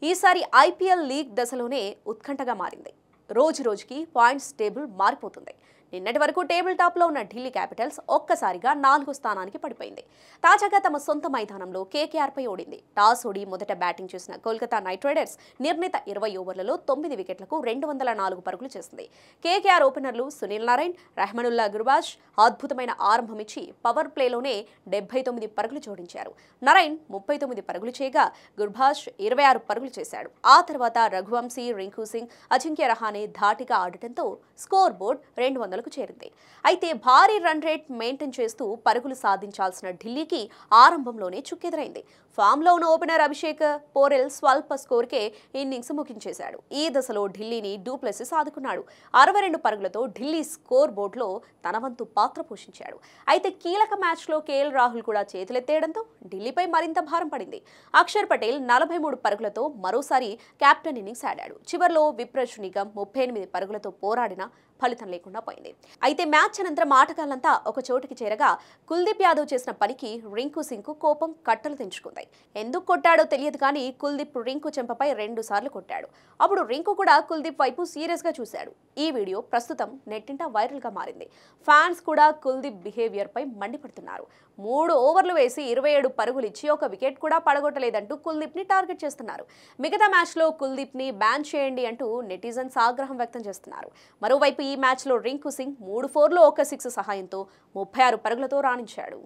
ఈసారి IPL league దశలోనే ఉత్కంఠగా మారింది. రోజు రోజుకి పాయింట్స్ టేబుల్ మారిపోతుంది. నిన్నటి వరకు టేబుల్ టాప్లో ఉన్న ఢిల్లీ క్యాపిటల్స్ ఒక్కసారిగా 4వ స్థానానికి పడిపోయింది. తాజాగా తమ సొంత మైదానంలో కేకేఆర్పై ఓడింది. టాస్ ఓడి మొదట బ్యాటింగ్ చేసిన కోల్కతా నైట్ రైడర్స్ నిర్ణీత 20 ఓవర్లలో 9 వికెట్లకు 204 పరుగులు చేసింది. కేకేఆర్ ఓపెనర్లు సునీల్ నారాయణ్, రెహ్మనుల్లా గుర్బాజ్ అద్భుతమైన ఆరంభమిచ్చి పవర్ ప్లేలోనే 79 పరుగులు జోడించారు. నారాయణ్ 39 పరుగులు చేయగా గుర్బాజ్ 26 పరుగులు చేశాడు. ఆ తర్వాత రఘువంశీ, రింకు సింగ్, అజింక్య రహానే ధాటిగా ఆడటంతో స్కోర్ బోర్డ్ 200కు చేరింది. అయితే భారీ రన్ రేట్ మెయింటైన్ చేస్తూ పరుగులు సాధించాల్సిన ఢిల్లీకి ఆరంభంలోనే చుక్కెదురైంది. ఫామ్లో ఉన్న ఓపెనర్ అభిషేక్ పోరెల్ స్వల్ప స్కోర్కే ఇన్నింగ్స్ ముగించేశాడు. ఈ దశలో ఢిల్లీని డూప్లెసిస్ ఆదుకున్నాడు. 62 పరుగులతో ఢిల్లీ స్కోర్ బోర్డులో తన వంతు పాత్ర పోషించాడు. అయితే కీలక మ్యాచ్లో కేఎల్ రాహుల్ కూడా చేతులెత్తేయడంతో ఢిల్లీపై మరింత భారం పడింది. అక్షర్ పటేల్ 43 పరుగులతో మరోసారి కెప్టెన్ ఇన్నింగ్స్ ఆడాడు. చివర్లో విప్రజ్ నిగమ్ 38 పరుగులతో పోరాడినా ఫలితం లేకుండా పోయింది. అయితే మ్యాచ్ అనంతరం ఆటగాళ్లంతా ఒక చోటికి చేరగా కుల్దీప్ యాదవ్ చేసిన పనికి రింకు సింగ్కు కోపం కట్టలు తెంచుకుంది. ఎందుకు కొట్టాడో తెలియదు కానీ కుల్దీప్ రింకు చెంపపై 2 సార్లు కొట్టాడు. అప్పుడు రింకు కూడా కుల్దీప్ వైపు సీరియస్ గా చూశాడు. ఈ వీడియో ప్రస్తుతం నెట్టింట వైరల్ గా మారింది. ఫ్యాన్స్ కూడా కుల్దీప్ బిహేవియర్ పై మండిపడుతున్నారు. 3 ఓవర్లు వేసి 27 పరుగులు ఇచ్చి ఒక వికెట్ కూడా పడగొట్టలేదంటూ కుల్దీప్ ని టార్గెట్ చేస్తున్నారు. మిగతా మ్యాచ్ లో కుల్దీప్ ని బ్యాన్ చేయండి అంటూ నెటిజన్స్ ఆగ్రహం వ్యక్తం చేస్తున్నారు. మరోవైపు ఈ మ్యాచ్ లో రింకు సింగ్ 3 4లు 1 6 సహాయంతో 36 పరుగులతో రాణించాడు.